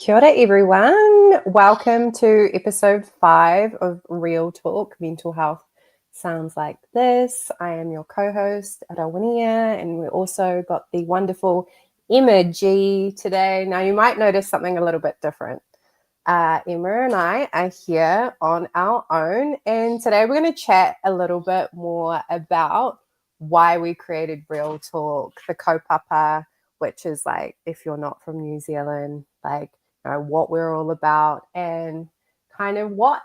Kia ora, everyone. Welcome to episode 5 of Real Talk Mental Health Sounds Like This. I am your co-host, Rawinia, and we also got the wonderful Emma G today. Now, you might notice something a little bit different. Emma and I are here on our own, and today we're going to chat a little bit more about why we created Real Talk, the kaupapa, which is like, if you're not from New Zealand, like, you know, what we're all about and kind of what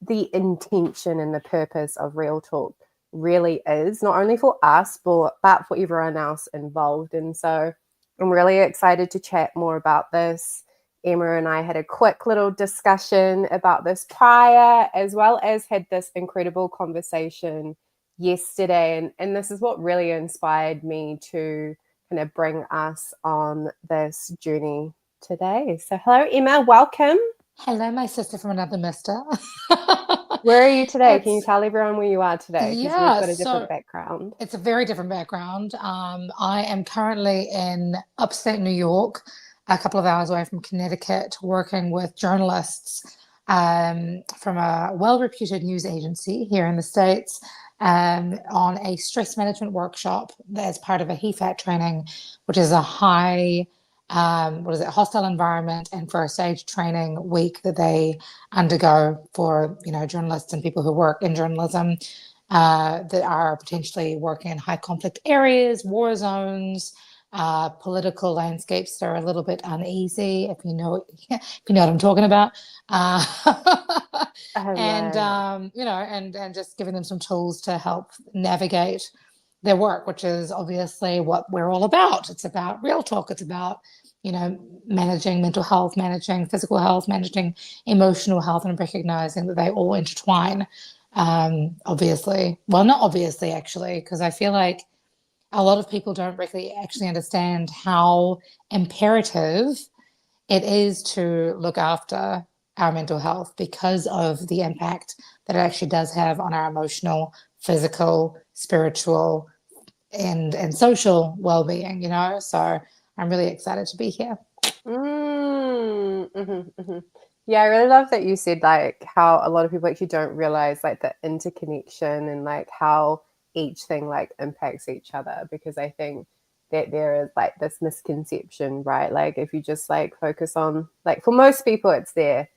the intention and the purpose of Real Talk really is, not only for us, but for everyone else involved. And so I'm really excited to chat more about this. Emma and I had a quick little discussion about this prior, as well as had this incredible conversation yesterday. And this is what really inspired me to kind of bring us on this journey today. So hello, Emma, welcome. Hello, my sister from another mister. Where are you today? Can you tell everyone where you are today? Because we've Yeah, got a different so background. it's a very different background. I am currently in upstate New York, a couple of hours away from Connecticut, working with journalists from a well-reputed news agency here in the States on a stress management workshop as part of a HEFAT training, which is a hostile environment and first aid training week that they undergo for, journalists and people who work in journalism that are potentially working in high conflict areas, war zones, political landscapes that are a little bit uneasy, if you know what I'm talking about. And and just giving them some tools to help navigate their work, which is obviously what we're all about. It's about real talk. It's about, managing mental health, managing physical health, managing emotional health, and recognizing that they all intertwine. Obviously, well, not obviously, actually, because I feel like a lot of people don't really actually understand how imperative it is to look after our mental health because of the impact that it actually does have on our emotional, physical, spiritual, and social well-being, So I'm really excited to be here. Yeah, I really love that you said like how a lot of people actually don't realize like the interconnection and like how each thing like impacts each other, because I think that there is like this misconception, right? Like if you just like focus on, like, for most people it's their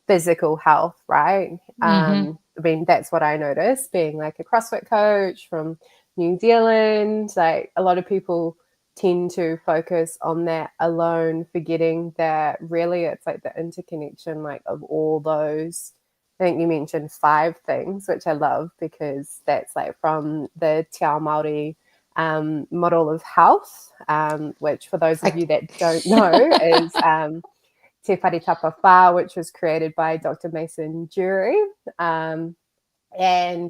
physical health, right? Mm-hmm. I mean, that's what I noticed being like a CrossFit coach from New Zealand. Like a lot of people tend to focus on that alone, forgetting that really it's like the interconnection like of all those. I think you mentioned 5 things, which I love, because that's like from the Te Ao Māori model of health, which for those of you that don't know is Te Wharitapa Whā, which was created by Dr. Mason Jury. And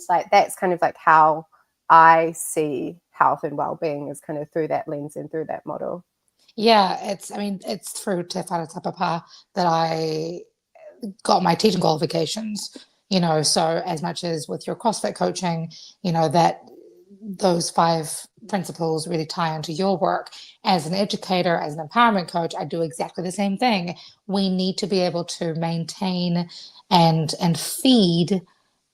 like that's kind of like how I see health and well-being, is kind of through that lens and through that model. Yeah, it's through Te Wharitapa that I got my teaching qualifications, so as much as with your CrossFit coaching, that those 5 principles really tie into your work. As an educator, as an empowerment coach, I do exactly the same thing. We need to be able to maintain and feed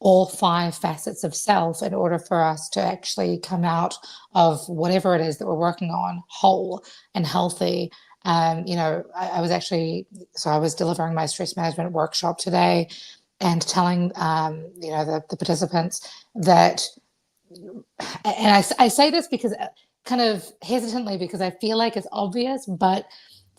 all 5 facets of self in order for us to actually come out of whatever it is that we're working on whole and healthy. I was delivering my stress management workshop today and telling, the participants that, and I say this because kind of hesitantly, because I feel like it's obvious, but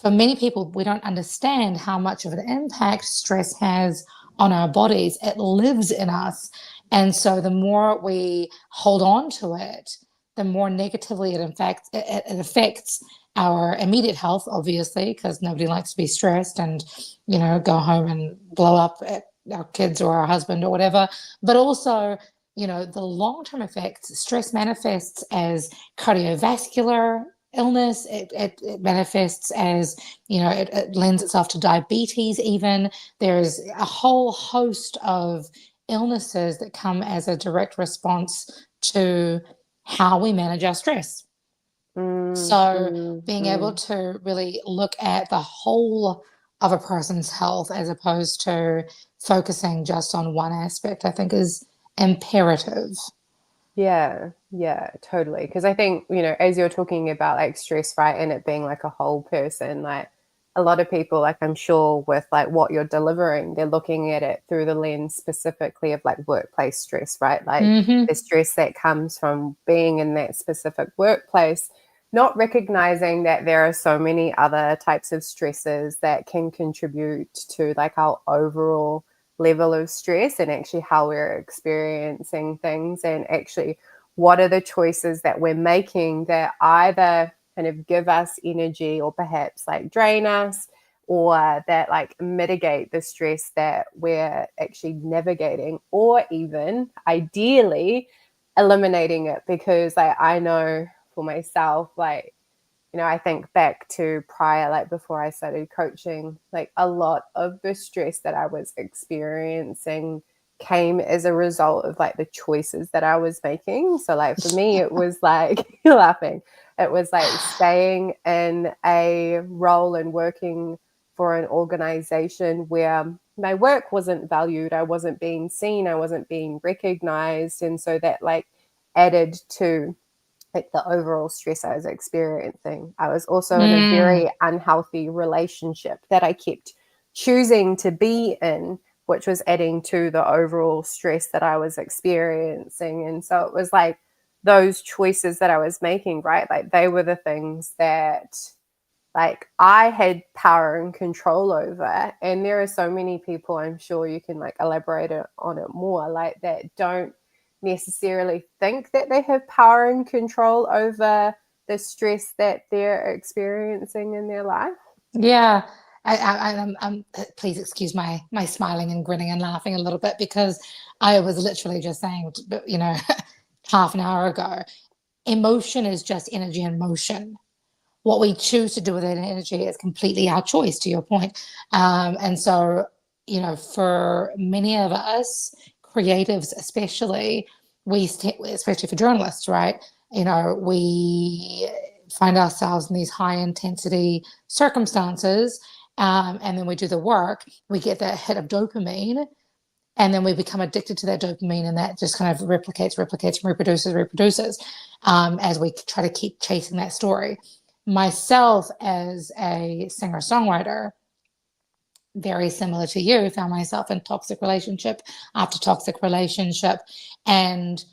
for many people, we don't understand how much of an impact stress has on our bodies. It lives in us. And so the more we hold on to it, the more negatively it affects our immediate health, obviously, because nobody likes to be stressed and, go home and blow up at our kids or our husband or whatever. But also, the long-term effects. Stress manifests as cardiovascular illness. It manifests as, it lends itself to diabetes even. There's a whole host of illnesses that come as a direct response to how we manage our stress. So being able to really look at the whole of a person's health as opposed to focusing just on one aspect, I think is imperative. Yeah, totally. Because I think, as you're talking about like stress, right, and it being like a whole person, like a lot of people, like I'm sure with like what you're delivering, they're looking at it through the lens specifically of like workplace stress, right? Like Mm-hmm. the stress that comes from being in that specific workplace, not recognizing that there are so many other types of stresses that can contribute to like our overall level of stress and actually how we're experiencing things, and actually what are the choices that we're making that either kind of give us energy or perhaps like drain us, or that like mitigate the stress that we're actually navigating, or even ideally eliminating it. Because like I know for myself, like I think back to prior, like before I started coaching, like a lot of the stress that I was experiencing came as a result of like the choices that I was making. So, like for me, it was like, you're laughing, it was like staying in a role and working for an organization where my work wasn't valued, I wasn't being seen, I wasn't being recognized. And so that like added to like the overall stress I was experiencing. I was also in a Mm. very unhealthy relationship that I kept choosing to be in, which was adding to the overall stress that I was experiencing. And so it was like those choices that I was making, right? Like they were the things that like I had power and control over. And there are so many people, I'm sure you can like elaborate on it more, like that don't necessarily think that they have power and control over the stress that they're experiencing in their life. Yeah, I'm please excuse my smiling and grinning and laughing a little bit because I was literally just saying, half an hour ago, emotion is just energy in motion. What we choose to do with that energy is completely our choice, to your point. And so, for many of us, creatives especially, especially for journalists, right? We find ourselves in these high intensity circumstances, and then we do the work, we get that hit of dopamine, and then we become addicted to that dopamine, and that just kind of replicates, and reproduces, as we try to keep chasing that story. Myself, as a singer songwriter, very similar to you, found myself in toxic relationship after toxic relationship, and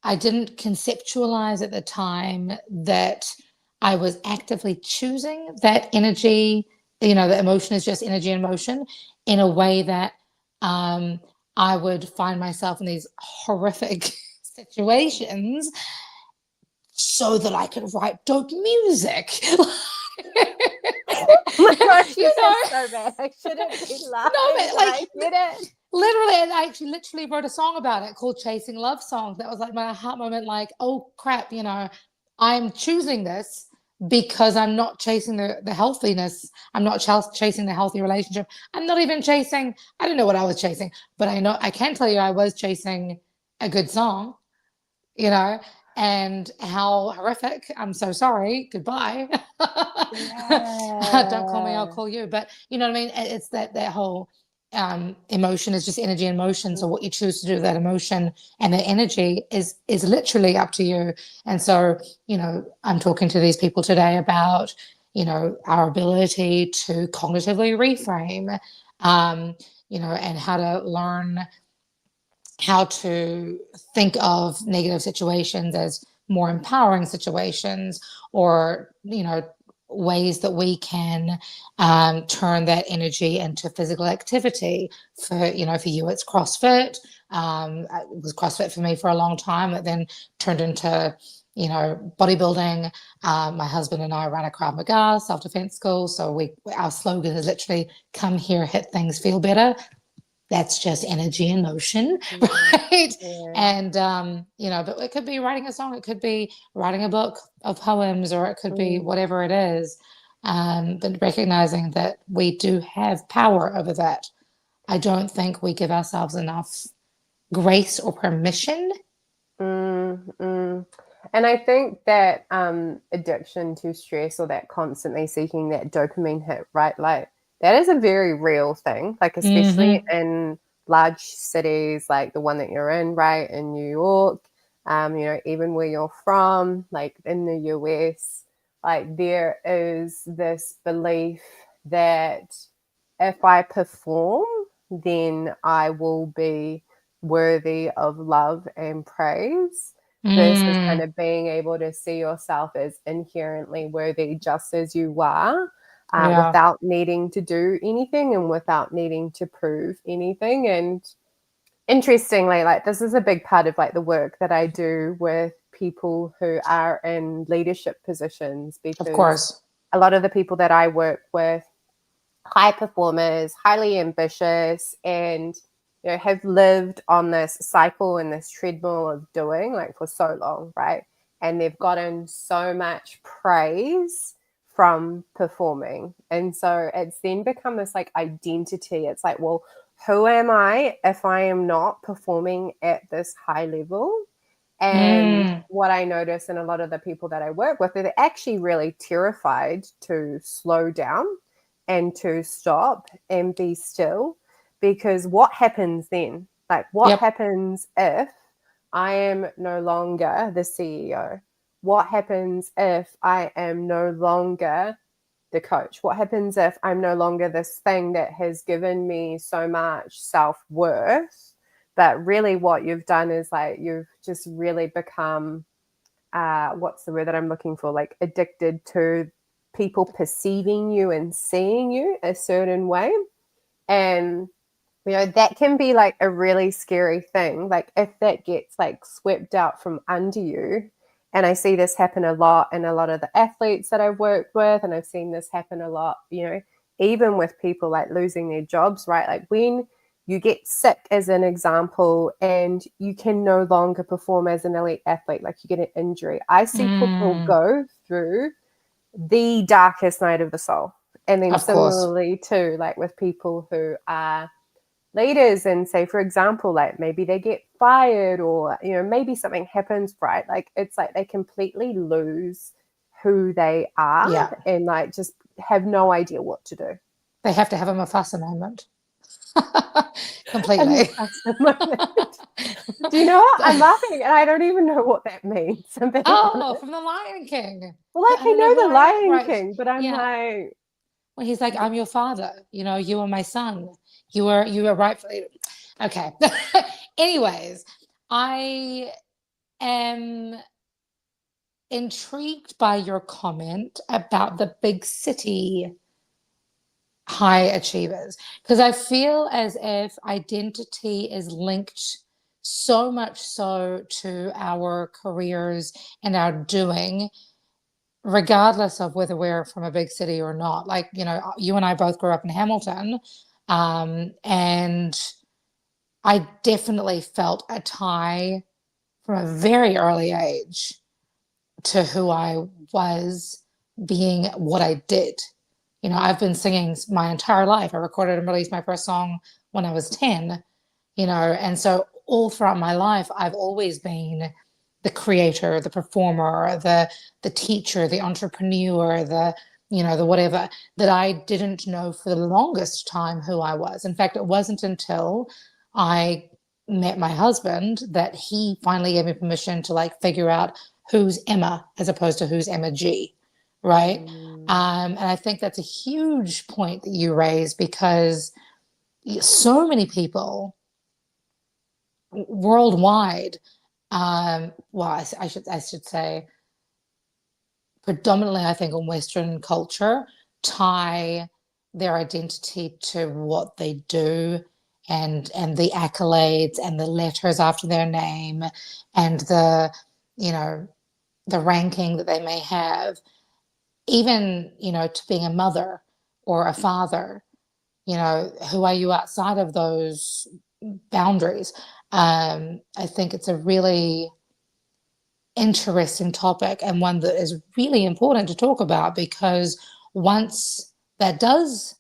I didn't conceptualize at the time that I was actively choosing that energy. The emotion is just energy in motion, in a way that um, I would find myself in these horrific situations so that I could write dope music. Oh my gosh, you this know, is so bad. I shouldn't be no, laughing, but but like I get it. literally, and I actually literally wrote a song about it called Chasing Love Songs. That was like my heart moment, like, oh crap, I'm choosing this because I'm not chasing the healthiness. I'm not chasing the healthy relationship. I'm not even chasing, I don't know what I was chasing, but I can tell you I was chasing a good song, you know, and how horrific. I'm so sorry. Goodbye. Don't call me, I'll Yeah. call you. But you know what I mean? It's that whole emotion is just energy in motion. So what you choose to do with that emotion and that energy is literally up to you. And so, I'm talking to these people today about, our ability to cognitively reframe, and how to learn how to think of negative situations as more empowering situations, or ways that we can turn that energy into physical activity. For you it's CrossFit. It was CrossFit for me for a long time. It then turned into bodybuilding. My husband and I ran a Krav Maga self-defense school, so our slogan is literally come here, hit things, feel better. That's just energy and motion, Yeah. right? Yeah. And but it could be writing a song, it could be writing a book of poems, or it could be Mm. whatever it is. But recognizing that we do have power over that. I don't think we give ourselves enough grace or permission. Mm. And I think that addiction to stress, or that constantly seeking that dopamine hit, right? Like that is a very real thing, like especially Mm-hmm. in large cities like the one that you're in, right, in New York, even where you're from, like in the US, like there is this belief that if I perform, then I will be worthy of love and praise, versus kind Mm, of being able to see yourself as inherently worthy just as you are, yeah, without needing to do anything and without needing to prove anything. And interestingly, like this is a big part of like the work that I do with people who are in leadership positions, of because course. a lot of the people that I work with, high performers, highly ambitious, and have lived on this cycle and this treadmill of doing like for so long, right? And they've gotten so much praise from performing. And so it's then become this like identity. It's like, well, who am I if I am not performing at this high level? And Mm, what I notice in a lot of the people that I work with, they're actually really terrified to slow down and to stop and be still. Because what happens then? Like, what yep. happens if I am no longer the CEO? What happens if I am no longer the coach? What happens if I'm no longer this thing that has given me so much self-worth? But really, what you've done is like you've just really become, what's the word that I'm looking for? Like addicted to people perceiving you and seeing you a certain way. And that can be like a really scary thing. Like if that gets like swept out from under you. And I see this happen a lot in a lot of the athletes that I've worked with. And I've seen this happen a lot, even with people like losing their jobs, right? Like when you get sick, as an example, and you can no longer perform as an elite athlete, like you get an injury. I see people Mm, go through the darkest night of the soul. And then of course. similarly too, like with people who are leaders, and say for example like maybe they get fired, or maybe something happens, right? Like it's like they completely lose who they are Yeah. and like just have no idea what to do. They have to have a Mufasa moment. And Completely. that's the moment. Do you know what, I'm laughing and I don't even know what that means, I'm being Oh, honest. from The Lion King. Well, like I I don't know know who the I am. Lion Right. King, but I'm Yeah. like, When he's like, I'm your father, you are my son. You are rightfully okay. Anyways, I am intrigued by your comment about the big city high achievers, because I feel as if identity is linked so much so to our careers and our doing, regardless of whether we're from a big city or not. Like, you and I both grew up in Hamilton, and I definitely felt a tie from a very early age to who I was, being what I did. I've been singing my entire life. I recorded and released my first song when I was 10, and so all throughout my life, I've always been the creator, the performer, the teacher, the entrepreneur, the whatever, that I didn't know for the longest time who I was. In fact, it wasn't until I met my husband that he finally gave me permission to like figure out who's Emma as opposed to who's Emma G, right? mm, And I think that's a huge point that you raise, because so many people worldwide, well, I should say predominantly, I think in Western culture, tie their identity to what they do, and the accolades and the letters after their name, and you know the ranking that they may have, even to being a mother or a father. Who are you outside of those boundaries? I think it's a really interesting topic, and one that is really important to talk about, because once that does,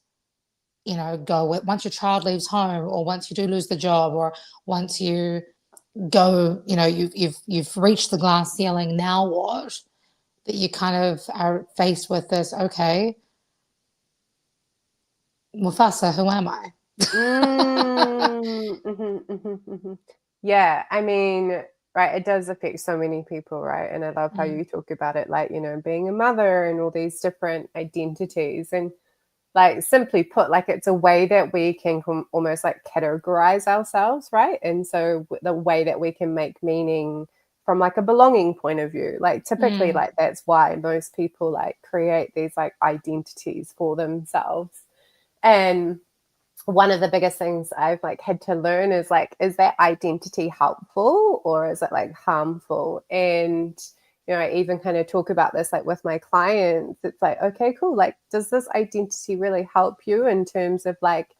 once your child leaves home, or once you do lose the job, or once you go, you've reached the glass ceiling, now what? That you kind of are faced with this, okay, Mufasa, who am I? Yeah, I mean, right, it does affect so many people, right? And I love how Mm. you talk about it, like, being a mother and all these different identities. And like simply put, like it's a way that we can almost like categorize ourselves, right? And so the way that we can make meaning from like a belonging point of view, like typically Mm. like that's why most people like create these like identities for themselves. And one of the biggest things I've like had to learn is like, is that identity helpful or is it like harmful? And I even kind of talk about this like with my clients. It's like, okay, cool. Like, does this identity really help you in terms of like,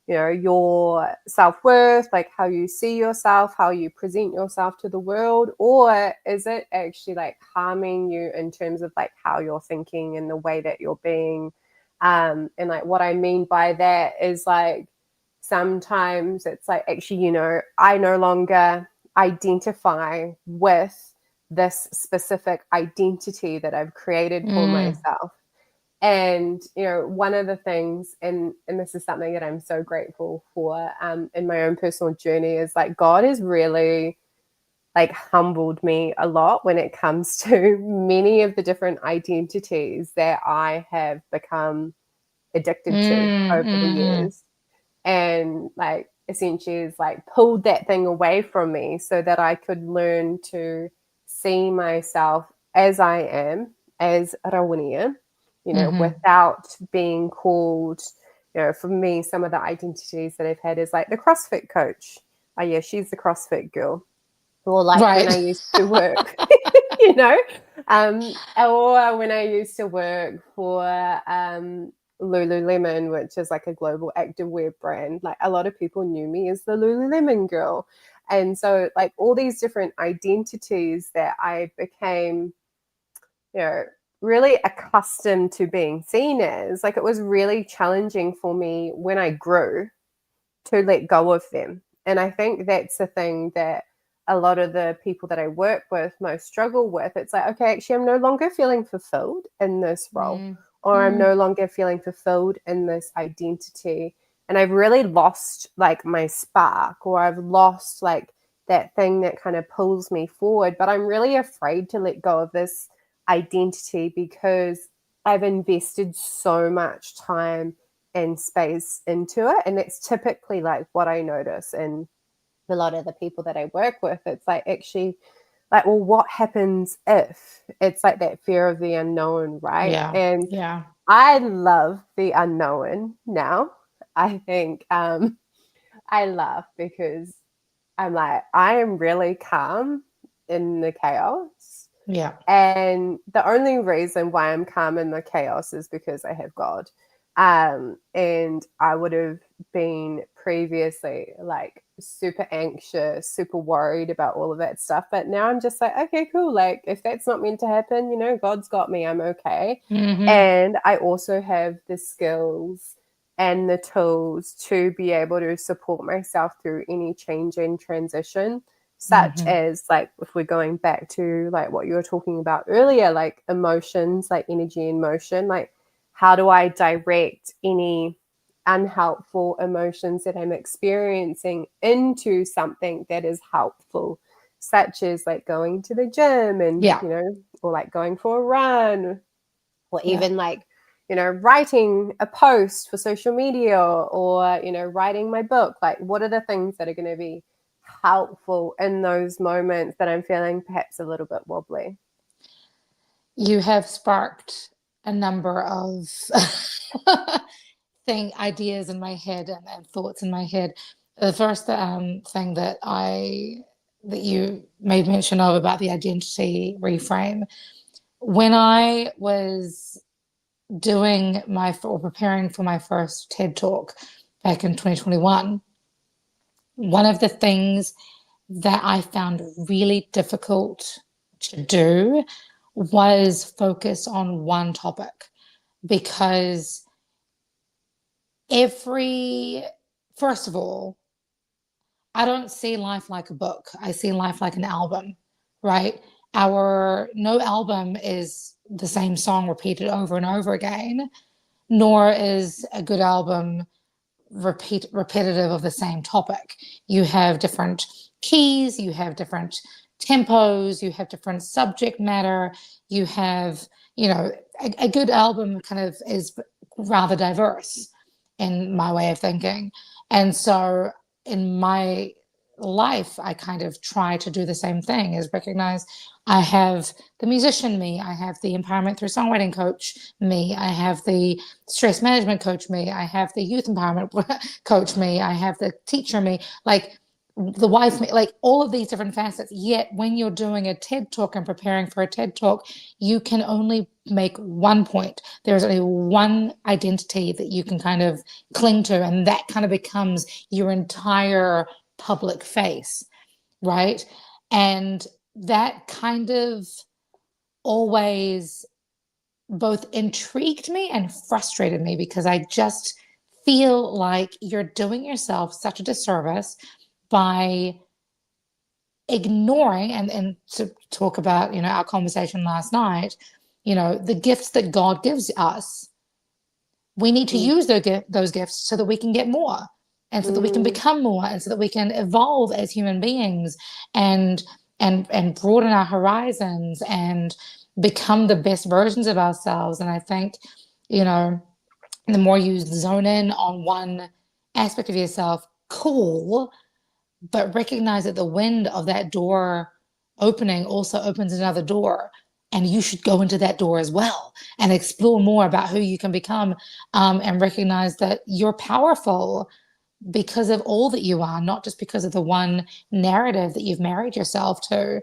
your self-worth, like how you see yourself, how you present yourself to the world? Or is it actually like harming you in terms of like how you're thinking and the way that you're being? And like what I mean by that is like sometimes it's like actually, I no longer identify with this specific identity that I've created for Mm. myself. And one of the things, and this is something that I'm so grateful for in my own personal journey, is like God is really like humbled me a lot when it comes to many of the different identities that I have become addicted to Mm. over the Mm. years. And like essentially is like pulled that thing away from me so that I could learn to see myself as I am, as Rawinia, Mm. without being called, for me, some of the identities that I've had is like the CrossFit coach. Oh yeah, she's the CrossFit girl. Or like when I Right. used to work, or when I used to work for Lululemon, which is like a global activewear brand. Like a lot of people knew me as the Lululemon girl. And so like all these different identities that I became, you know, really accustomed to being seen as, like it was really challenging for me when I grew to let go of them. And I think that's the thing that a lot of the people that I work with most struggle with. It's like, okay, actually, I'm no longer feeling fulfilled in this role, Mm. or I'm Mm. no longer feeling fulfilled in this identity. And I've really lost like my spark, or I've lost like that thing that kind of pulls me forward. But I'm really afraid to let go of this identity because I've invested so much time and space into it. And that's typically like what I notice in a lot of the people that I work with. It's like actually like, well, what happens if it's like that fear of the unknown, right? Yeah. And Yeah. I love the unknown now. I think I laugh because I'm like, I am really calm in the chaos. Yeah. And the only reason why I'm calm in the chaos is because I have God. And I would have been previously like super anxious, super worried about all of that stuff. But now I'm just like, okay, cool. Like, if that's not meant to happen, God's got me. I'm okay. Mm-hmm. And I also have the skills and the tools to be able to support myself through any change and transition, such Mm-hmm. as like if we're going back to like what you were talking about earlier, like emotions, like energy and motion, like how do I direct any unhelpful emotions that I'm experiencing into something that is helpful, such as like going to the gym and Yeah. or like going for a run, or Yeah. even like writing a post for social media, or writing my book. Like what are the things that are going to be helpful in those moments that I'm feeling perhaps a little bit wobbly? You have sparked a number of ideas in my head and thoughts in my head. The first thing that you made mention of about the identity reframe, when I was doing or preparing for my first TED talk back in 2021, one of the things that I found really difficult to do was focus on one topic, because every first of all, I don't see life like a book. I see life like an album, right? No album is the same song repeated over and over again. nor is a good album repetitive of the same topic. You have different keys, you have different tempos, you have different subject matter, you have, a good album kind of is rather diverse in my way of thinking. And so in my life, I kind of try to do the same thing, is recognize I have the musician me, I have the empowerment through songwriting coach me, I have the stress management coach me, I have the youth empowerment coach me, I have the teacher me, like the wife me, like all of these different facets. Yet when you're doing a TED talk and preparing for a TED talk, you can only make one point. There's only one identity that you can kind of cling to, and that kind of becomes your entire public face, right? And that kind of always both intrigued me and frustrated me, because I just feel like you're doing yourself such a disservice by ignoring, and to talk about, our conversation last night, the gifts that God gives us. We need to use those gifts so that we can get more, and so that we can become more, and so that we can evolve as human beings, and broaden our horizons and become the best versions of ourselves. And I think, the more you zone in on one aspect of yourself, cool, but recognize that the wind of that door opening also opens another door, and you should go into that door as well and explore more about who you can become, and recognize that you're powerful because of all that you are, not just because of the one narrative that you've married yourself to.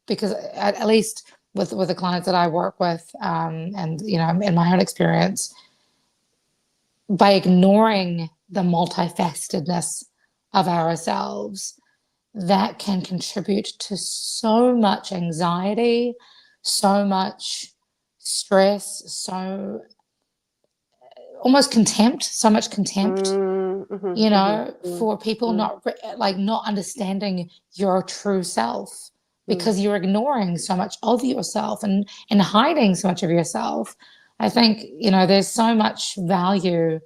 Because at least with the clients that I work with, and in my own experience, by ignoring the multifacetedness of ourselves, that can contribute to so much anxiety, so much stress, so almost contempt, so much contempt, for people not understanding your true self, because you're ignoring so much of yourself and hiding so much of yourself. I think, there's so much value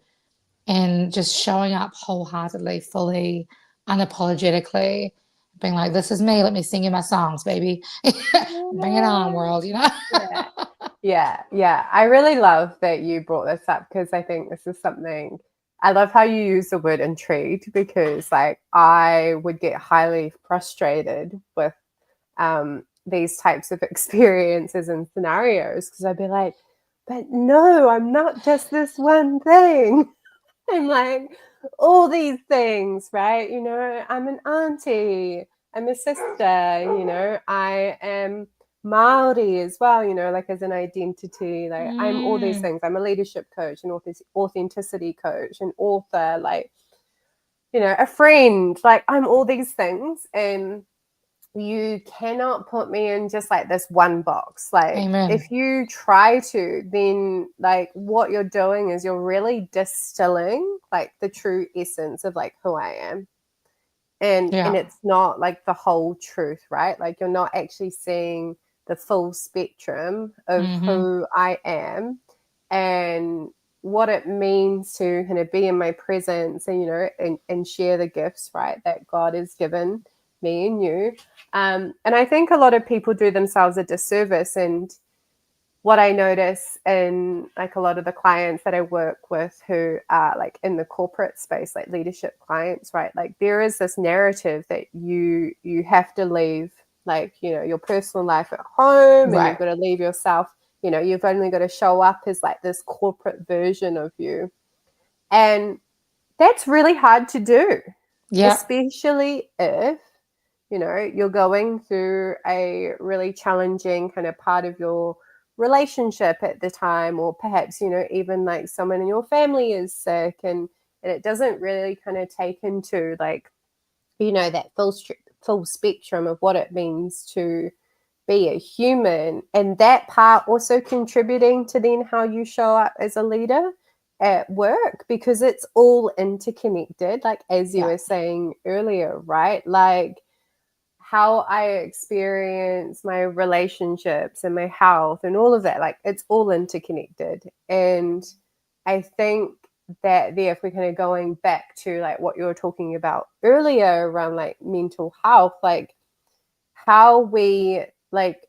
and just showing up wholeheartedly, fully, unapologetically, being like, this is me, let me sing you my songs, baby. Bring it on, world, Yeah. I really love that you brought this up, because I think this is something, I love how you use the word intrigued, because I would get highly frustrated with these types of experiences and scenarios, because I'd be like, but no, I'm not just this one thing. I'm like all these things, right? I'm an auntie, I'm a sister, I am Maori as well, as an identity, I'm all these things. I'm a leadership coach, an authenticity coach, an author, a friend, I'm all these things. And you cannot put me in just this one box. Amen. If you try to, then what you're doing is you're really distilling the true essence of who I am. And it's not the whole truth, right? You're not actually seeing the full spectrum of who I am and what it means to kind of be in my presence and, and share the gifts, right, that God has given me and you. And I think a lot of people do themselves a disservice. And what I notice in a lot of the clients that I work with who are in the corporate space, leadership clients, right? There is this narrative that you have to leave your personal life at home, and you've got to leave yourself, you've only got to show up as this corporate version of you. And that's really hard to do, especially if you're going through a really challenging kind of part of your relationship at the time, or perhaps, even someone in your family is sick, and it doesn't really kind of take into that full spectrum of what it means to be a human. And that part also contributing to then how you show up as a leader at work, because it's all interconnected, as you were saying earlier, right? how I experience my relationships and my health and all of that, like it's all interconnected. And I think that there, if we're kind of going back to like what you were talking about earlier around like mental health, like how we like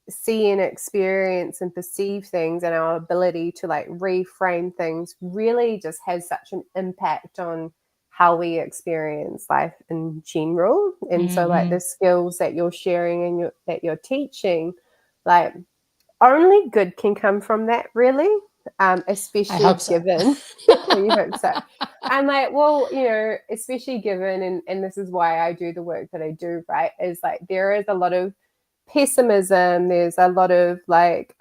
see and experience and perceive things and our ability to like reframe things really just has such an impact on how we experience life in general. And so like the skills that you're sharing and that you're teaching, like only good can come from that, really. I Especially hope so. given you hope so. I'm like, well, you know, especially given, and this is why I do the work that I do, right? Is like there is a lot of pessimism, there's a lot of like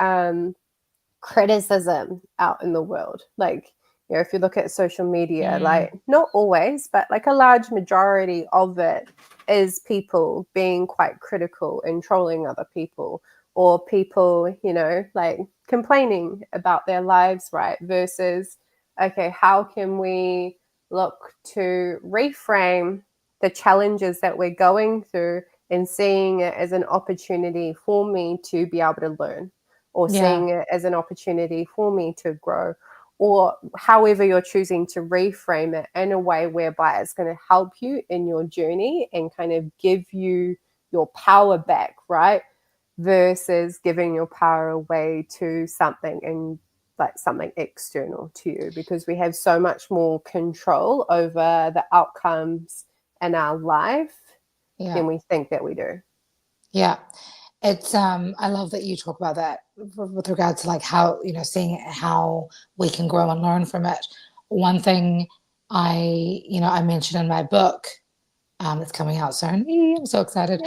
criticism out in the world. Like, you know, if you look at social media, like not always, but like a large majority of it is people being quite critical and trolling other people, or people, you know, like complaining about their lives, right? Versus, okay, how can we look to reframe the challenges that we're going through and seeing it as an opportunity for me to be able to learn, or Yeah. seeing it as an opportunity for me to grow, or however you're choosing to reframe it in a way whereby it's going to help you in your journey and kind of give you your power back, right? Versus giving your power away to something and like something external to you, because we have so much more control over the outcomes in our life Yeah. than we think that we do. Yeah. It's I love that you talk about that with regard to like how, you know, seeing how we can grow and learn from it. One thing I mentioned in my book, that's coming out soon. I'm so excited.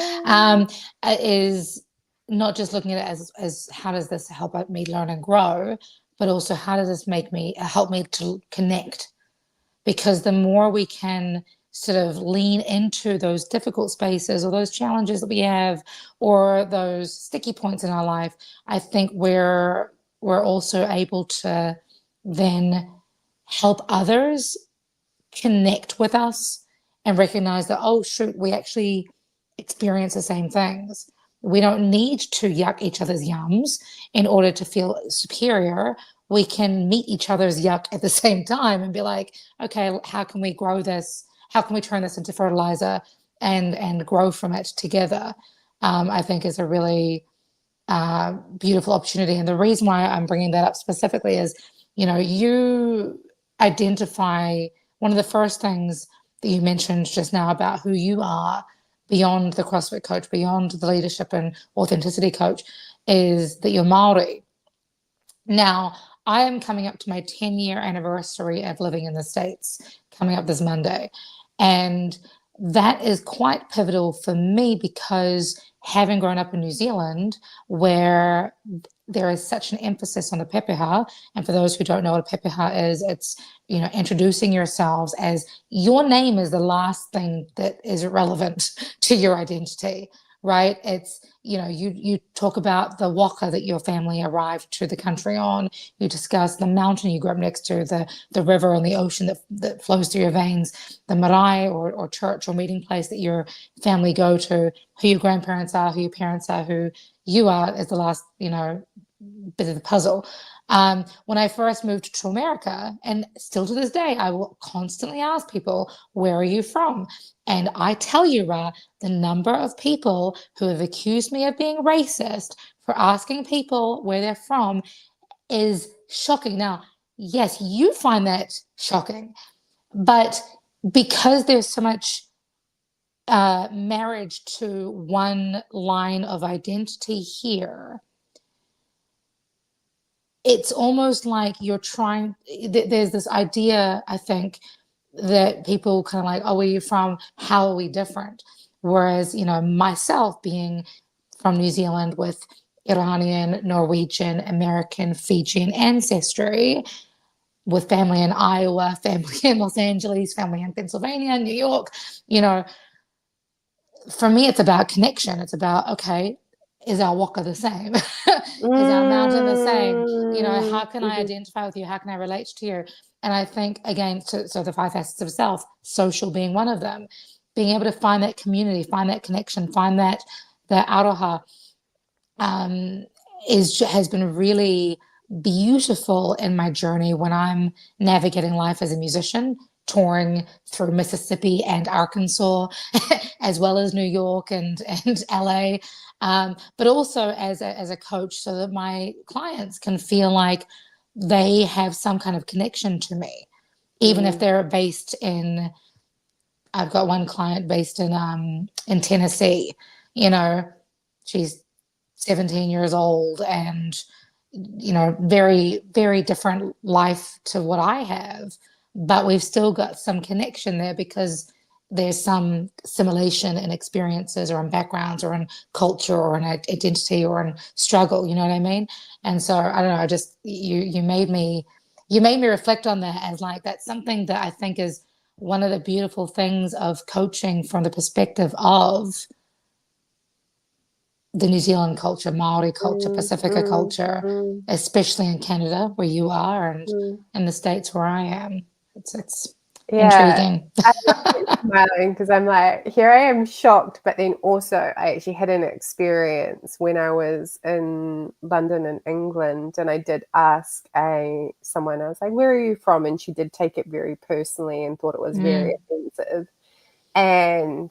Is not just looking at it as how does this help me learn and grow, but also how does this help me to connect? Because the more we can sort of lean into those difficult spaces or those challenges that we have or those sticky points in our life, I think we're also able to then help others connect with us and recognize that, oh shoot, we actually experience the same things. We don't need to yuck each other's yums in order to feel superior. We can meet each other's yuck at the same time and be like, okay, how can we grow this? How can we turn this into fertilizer and grow from it together? I think is a really beautiful opportunity. And the reason why I'm bringing that up specifically is, you know, you identify one of the first things that you mentioned just now about who you are beyond the CrossFit coach, beyond the leadership and authenticity coach, is that you're Maori. Now, I am coming up to my 10-year anniversary of living in the States, coming up this Monday. And that is quite pivotal for me because having grown up in New Zealand, where there is such an emphasis on the pepeha, and for those who don't know what a pepeha is, it's, you know, introducing yourselves as your name is the last thing that is relevant to your identity, right? It's, you know, you talk about the waka that your family arrived to the country on. You discuss the mountain you grew up next to, the river and the ocean that flows through your veins, the marae or church or meeting place that your family go to, who your grandparents are, who your parents are, who you are is the last, you know, bit of the puzzle. When I first moved to America, and still to this day, I will constantly ask people, where are you from? And I tell you, Ra, the number of people who have accused me of being racist for asking people where they're from is shocking. Now, yes, you find that shocking, but because there's so much marriage to one line of identity here, it's almost like you're trying, there's this idea, I think, that people kind of like, oh, where are you from? How are we different? Whereas, you know, myself being from New Zealand with Iranian, Norwegian, American, Fijian ancestry, with family in Iowa, family in Los Angeles, family in Pennsylvania, New York, you know, for me, it's about connection. It's about, okay, is our waka the same? Is our mountain the same? You know, how can I identify with you? How can I relate to you? And I think, again, so the five facets of self, social being one of them, being able to find that community, find that connection, find that aroha, um, has been really beautiful in my journey when I'm navigating life as a musician, touring through Mississippi and Arkansas, as well as New York and LA, but also as a coach, so that my clients can feel like they have some kind of connection to me, even if they're based in. I've got one client based in Tennessee. You know, she's 17 years old and, you know, very, very different life to what I have. But we've still got some connection there because there's some assimilation in experiences or in backgrounds or in culture or in identity or in struggle, you know what I mean? And so I don't know, I just you made me reflect on that, as like that's something that I think is one of the beautiful things of coaching from the perspective of the New Zealand culture, Maori culture, Pacifica culture, especially in Canada where you are, and in the States where I am. It's intriguing. I'm smiling because I'm like, here I am shocked, but then also I actually had an experience when I was in London and England, and I did ask someone, I was like, where are you from? And she did take it very personally and thought it was very offensive. And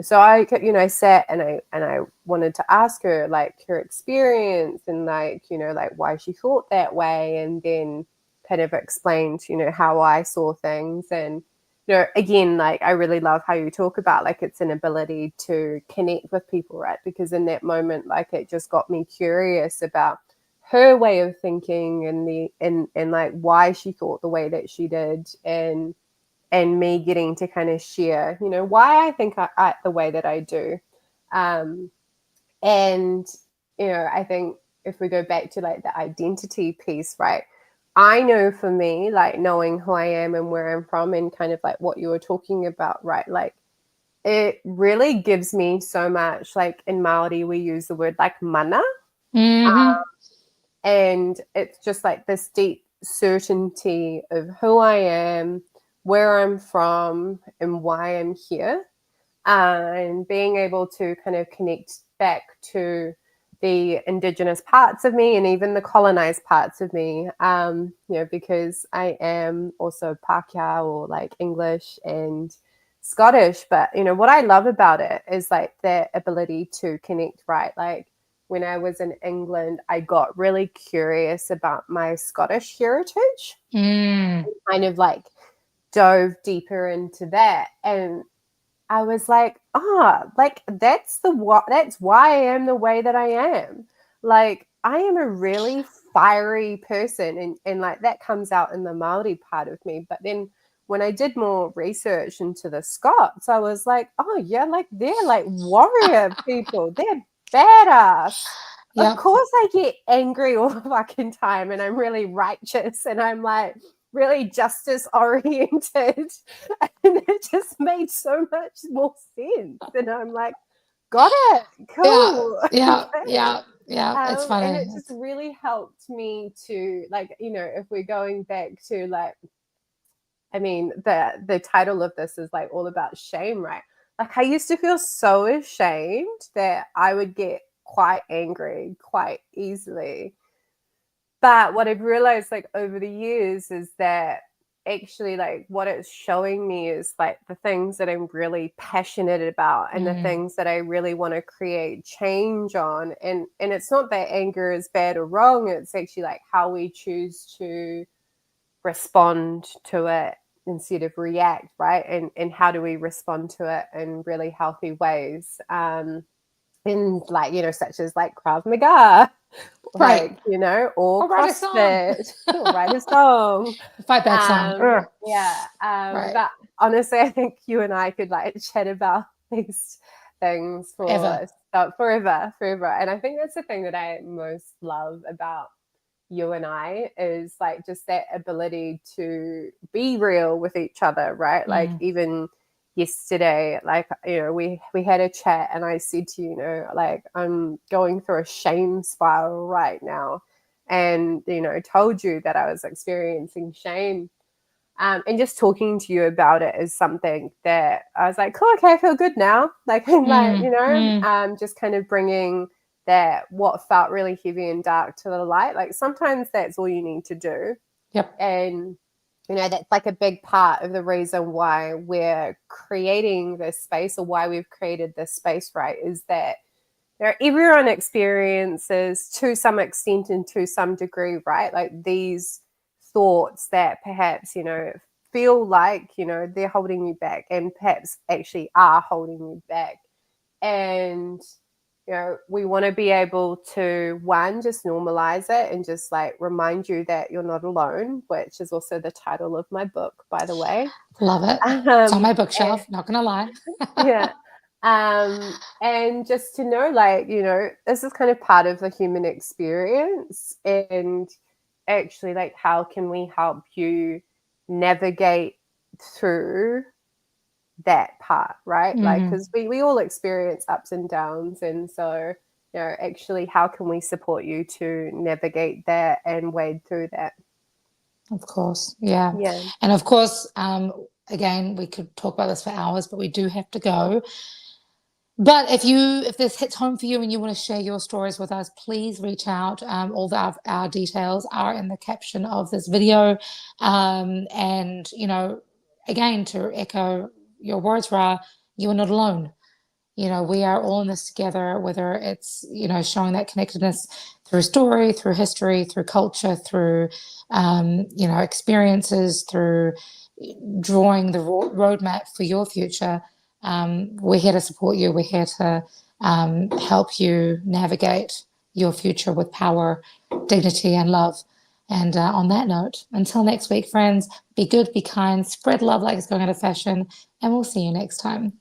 so I, you know, I sat and I wanted to ask her like her experience and like, you know, like why she thought that way, and then kind of explained, you know, how I saw things. And, you know, again, like I really love how you talk about like it's an ability to connect with people, right? Because in that moment, like it just got me curious about her way of thinking and like why she thought the way that she did, and me getting to kind of share, you know, why I think I act the way that I do. And, you know, I think if we go back to like the identity piece, right? I know for me, like knowing who I am and where I'm from and kind of like what you were talking about, right? Like it really gives me so much, like in Maori, we use the word like mana. And it's just like this deep certainty of who I am, where I'm from, and why I'm here. And being able to kind of connect back to the indigenous parts of me and even the colonized parts of me, you know, because I am also Pākehā or like English and Scottish. But, you know, what I love about it is like that ability to connect, right? Like when I was in England, I got really curious about my Scottish heritage, kind of like dove deeper into that. And I was like, like that's why I am the way that I am. Like I am a really fiery person, and like that comes out in the Maori part of me. But then when I did more research into the Scots, I was like, oh yeah, like they're like warrior people. They're badass. Yep. Of course I get angry all the fucking time and I'm really righteous and I'm like really justice oriented, and it just made so much more sense. And I'm like, got it, cool. Yeah. It's funny. And it just really helped me to like, you know, if we're going back to like, I mean, the title of this is like all about shame, right? Like I used to feel so ashamed that I would get quite angry quite easily. But what I've realized like over the years is that actually like what it's showing me is like the things that I'm really passionate about and the things that I really want to create change on. And it's not that anger is bad or wrong. It's actually like how we choose to respond to it instead of react, right? And how do we respond to it in really healthy ways? In like, you know, such as like Krav Maga, like, you know, or CrossFit, or write a song. Fight back song. Yeah. But honestly, I think you and I could like chat about these things forever. And I think that's the thing that I most love about you and I is like just that ability to be real with each other, right? Like even yesterday, like, you know, we had a chat and I said to you, you know, like I'm going through a shame spiral right now, and you know, told you that I was experiencing shame. And just talking to you about it is something that I was like, cool, okay, I feel good now. Like, I'm like, just kind of bringing that what felt really heavy and dark to the light. Like sometimes that's all you need to do. Yep. And, that's like a big part of the reason why we're creating this space, or why we've created this space, right, is that everyone experiences to some extent and to some degree, right? Like these thoughts that perhaps, feel like, they're holding you back, and perhaps actually are holding you back. And, we want to be able to, one, just normalize it and just like remind you that you're not alone, which is also the title of my book, by the way. Love it. It's on my bookshelf, not gonna lie. Yeah. And just to know, like, this is kind of part of the human experience, and actually, like, how can we help you navigate through that part, right? Like, because we all experience ups and downs, and so, actually, how can we support you to navigate that and wade through that? Of course. Yeah. And of course, again, we could talk about this for hours, but we do have to go. But if this hits home for you and you want to share your stories with us, please reach out. All our details are in the caption of this video. And, again, to echo your words, Ra, you are not alone. We are all in this together, whether it's, showing that connectedness through story, through history, through culture, through, experiences, through drawing the roadmap for your future. We're here to support you. We're here to help you navigate your future with power, dignity, and love. And on that note, until next week, friends, be good, be kind, spread love like it's going out of fashion, and we'll see you next time.